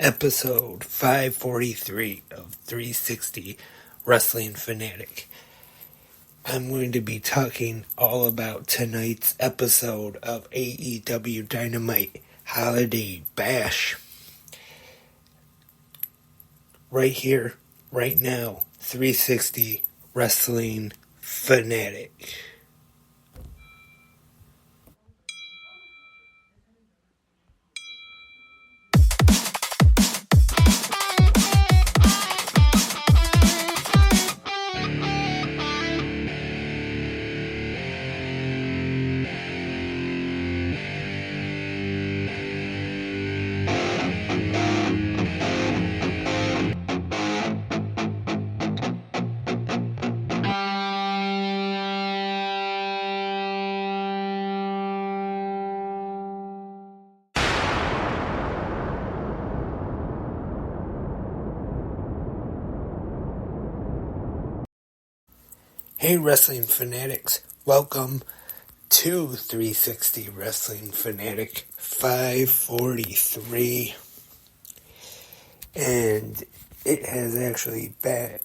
episode 543 of 360 Wrestling Fanatic. I'm going to be talking all about tonight's episode of AEW Dynamite Holiday Bash. Right here, right now, 360 Wrestling Fanatic. Hey Wrestling Fanatics, welcome to 360 Wrestling Fanatic 543. And it has actually been,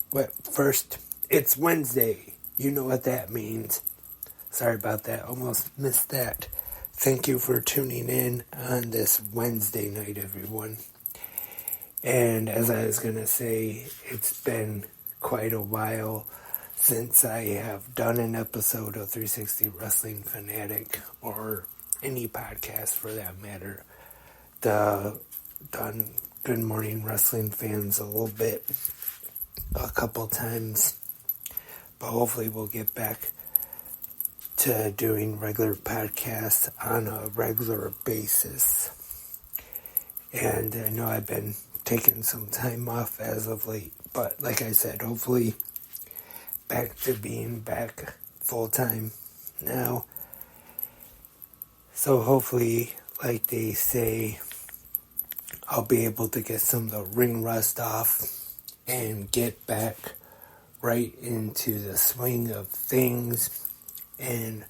first, it's Wednesday. You know what that means. Sorry about that, almost missed that. Thank you for tuning in on this Wednesday night, everyone. And as I was going to say, it's been quite a while since I have done an episode of 360 Wrestling Fanatic, or any podcast for that matter. Done Good Morning Wrestling Fans a couple times, but hopefully we'll get back to doing regular podcasts on a regular basis. And I know I've been taking some time off as of late, but like I said, hopefully back to being back full-time now. So hopefully, like they say, I'll be able to get some of the ring rust off and get back right into the swing of things. And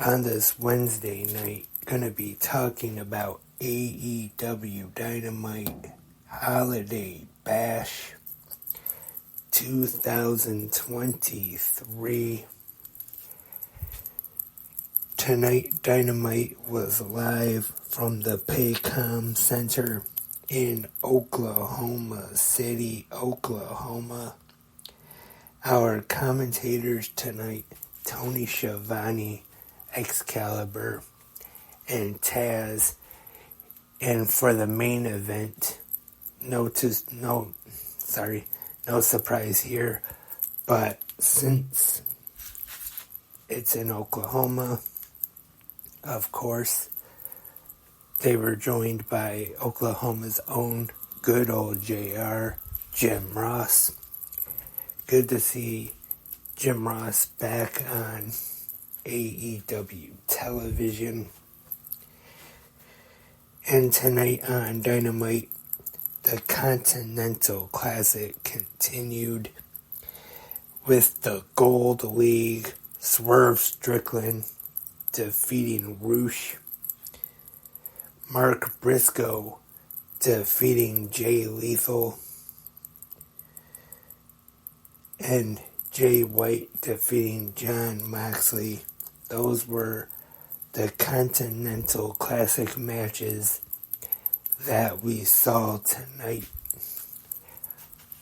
on this Wednesday night, gonna be talking about AEW Dynamite Holiday Bash 2023. Tonight, Dynamite was live from the Paycom Center in Oklahoma City, Oklahoma. Our commentators tonight, Tony Schiavone, Excalibur, and Taz. And for the main event, no surprise here, but since it's in Oklahoma, of course, they were joined by Oklahoma's own good old JR, Jim Ross. Good to see Jim Ross back on AEW television. And tonight on Dynamite, the Continental Classic continued with the Gold League, Swerve Strickland defeating Roosh, Mark Briscoe defeating Jay Lethal, and Jay White defeating Jon Moxley. Those were the Continental Classic matches that we saw tonight.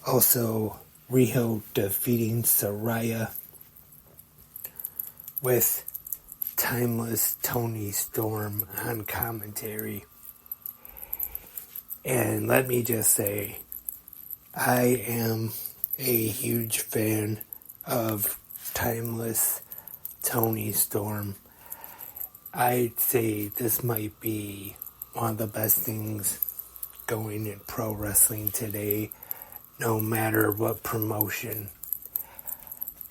Also, Riho defeating Saraya with Timeless Tony Storm on commentary. And let me just say, I am a huge fan of Timeless Tony Storm. I'd say this might be one of the best things going in pro wrestling today, no matter what promotion.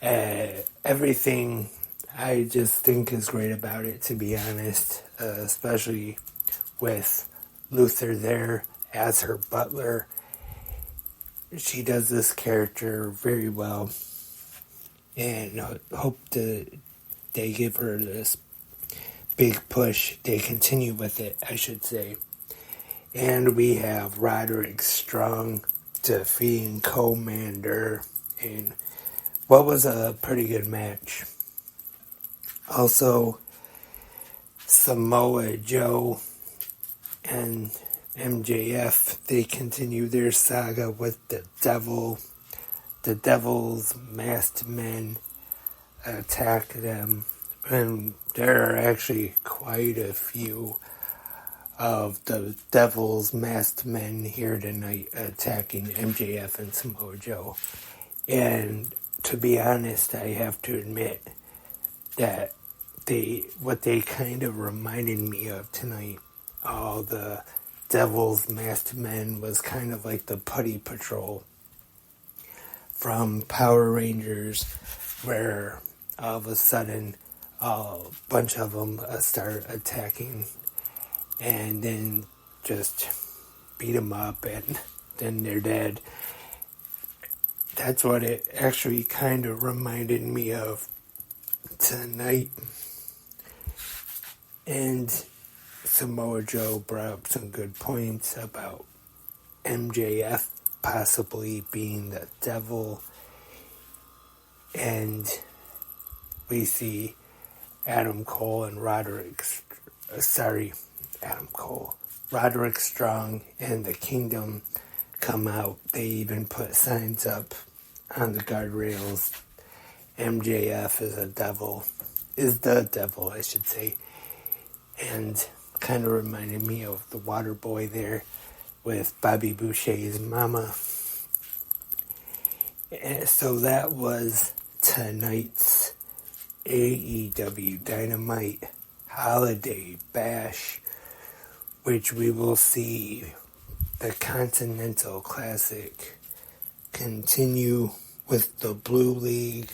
Everything I just think is great about it, to be honest, especially with Luther there as her butler. She does this character very well, and hope they give her this big push. They continue with it, I should say. And we have Roderick Strong defeating Commander in what was a pretty good match. Also, Samoa Joe and MJF, they continue their saga with the Devil. The Devil's masked men attack them, and there are actually quite a few of the Devil's masked men here tonight attacking MJF and Samoa Joe. And to be honest, I have to admit that what they kind of reminded me of tonight, all the Devil's masked men, was kind of like the Putty Patrol from Power Rangers, where all of a sudden a bunch of them start attacking and then just beat them up and then they're dead. That's what it actually kind of reminded me of tonight. And Samoa Joe brought up some good points about MJF possibly being the Devil. And we see Roderick Strong and the Kingdom come out. They even put signs up on the guardrails. MJF is the devil, I should say. And kind of reminded me of the Water Boy there with Bobby Boucher's mama. And so that was tonight's AEW Dynamite Holiday Bash, which we will see the Continental Classic continue with the Blue League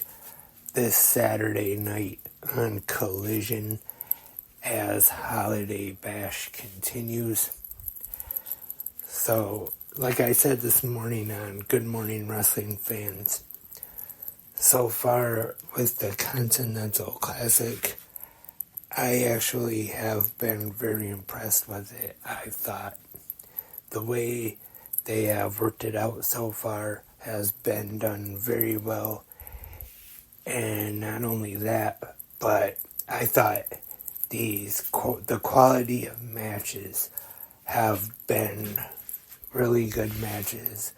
this Saturday night on Collision as Holiday Bash continues. So, like I said this morning on Good Morning Wrestling Fans, so far with the Continental Classic, I actually have been very impressed with it. I thought the way they have worked it out so far has been done very well. And not only that, but I thought the quality of matches have been really good matches.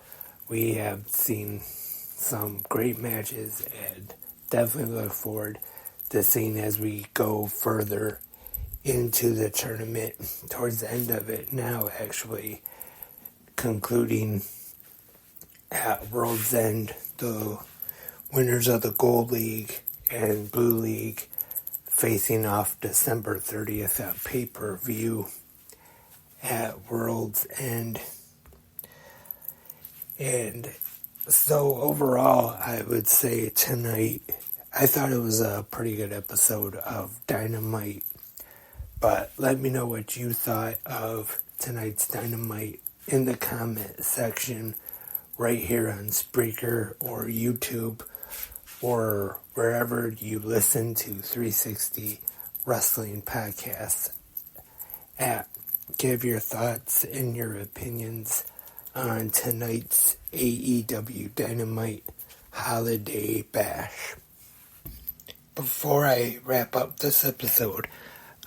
We have seen some great matches and definitely look forward to seeing as we go further into the tournament, towards the end of it now, actually concluding at World's End, the winners of the Gold League and Blue League facing off December 30th at pay-per-view at World's End. And so overall, I would say tonight, I thought it was a pretty good episode of Dynamite. But let me know what you thought of tonight's Dynamite in the comment section right here on Spreaker or YouTube or wherever you listen to 360 Wrestling Podcasts at. Give your thoughts and your opinions on tonight's AEW Dynamite Holiday Bash. Before I wrap up this episode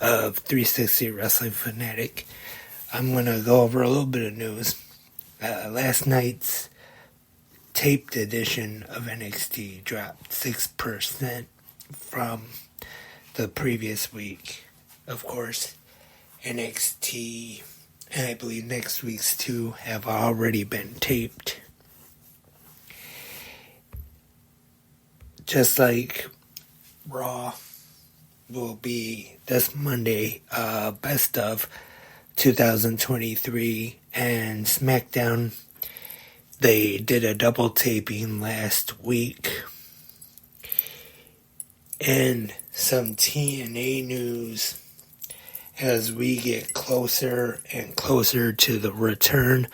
of 360 Wrestling Fanatic, I'm going to go over a little bit of news. Last night's taped edition of NXT dropped 6% from the previous week. Of course, NXT, and I believe next week's too, have already been taped. Just like Raw will be this Monday, best of 2023, and SmackDown, they did a double taping last week. And some TNA news as we get closer and closer to the return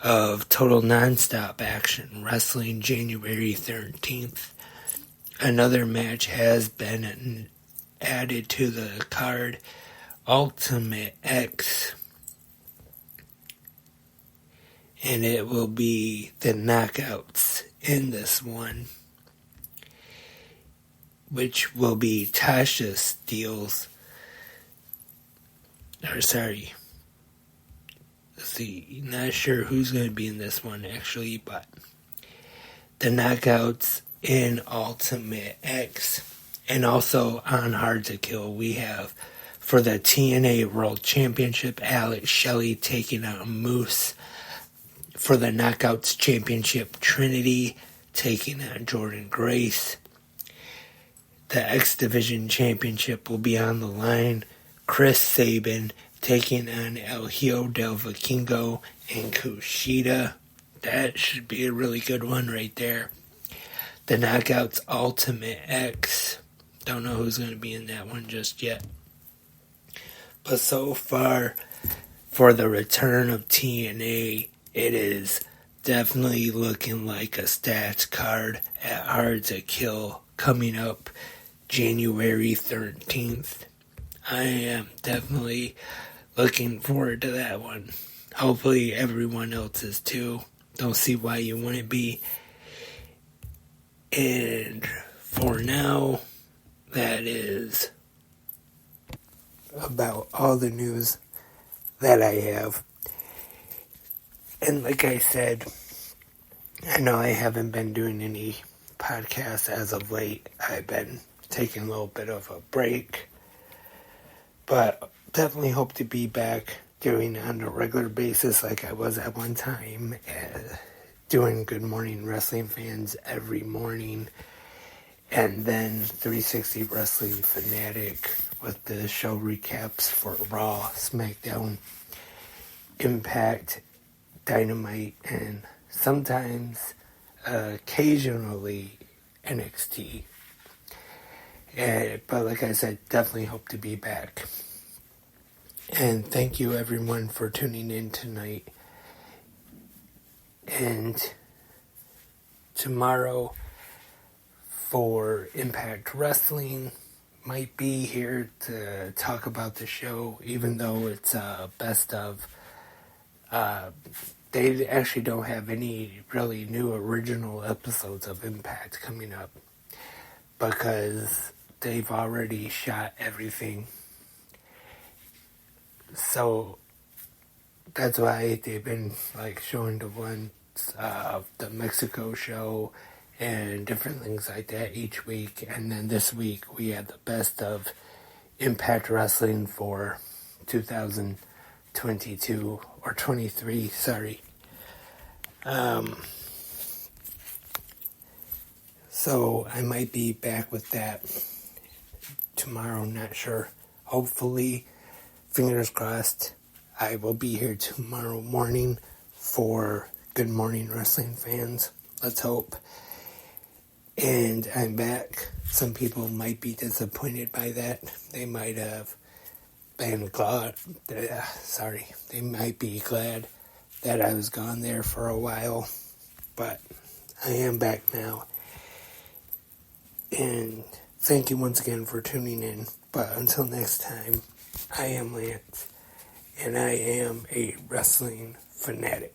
of Total Nonstop Action Wrestling January 13th. Another match has been added to the card. Ultimate X and it will be the knockouts in this one, which will be Tasha Steelz. Let's see, not sure who's going to be in this one actually, but the knockouts in Ultimate X, and also on Hard to Kill, we have for the TNA World Championship, Alex Shelley taking on Moose. For the Knockouts Championship, Trinity taking on Jordan Grace. The X Division Championship will be on the line. Chris Sabin taking on El Hijo del Vikingo and Kushida. That should be a really good one right there. The Knockouts Ultimate X. Don't know who's going to be in that one just yet. But so far, for the return of TNA, it is definitely looking like a stats card at Hard to Kill coming up January 13th. I am definitely looking forward to that one. Hopefully everyone else is too. Don't see why you wouldn't be. And for now, that is about all the news that I have. And like I said, I know I haven't been doing any podcasts as of late. I've been taking a little bit of a break. But definitely hope to be back doing on a regular basis like I was at one time. Doing Good Morning Wrestling Fans every morning. And then 360 Wrestling Fanatic with the show recaps for Raw, SmackDown, Impact, Dynamite, and sometimes, occasionally, NXT. But like I said, definitely hope to be back. And thank you everyone for tuning in tonight. And tomorrow for Impact Wrestling, might be here to talk about the show, even though it's best of. They actually don't have any really new original episodes of Impact coming up because they've already shot everything. So that's why they've been like showing the ones the Mexico show and different things like that each week. And then this week we had the best of Impact Wrestling for 2022 or 23, sorry. So I might be back with that tomorrow, not sure. Hopefully, fingers crossed, I will be here tomorrow morning for Good Morning Wrestling Fans. Let's hope. And I'm back. Some people might be disappointed by that. They might have been glad. They might be glad that I was gone there for a while. But I am back now. And thank you once again for tuning in. But until next time, I am Lance. And I am a wrestling fanatic.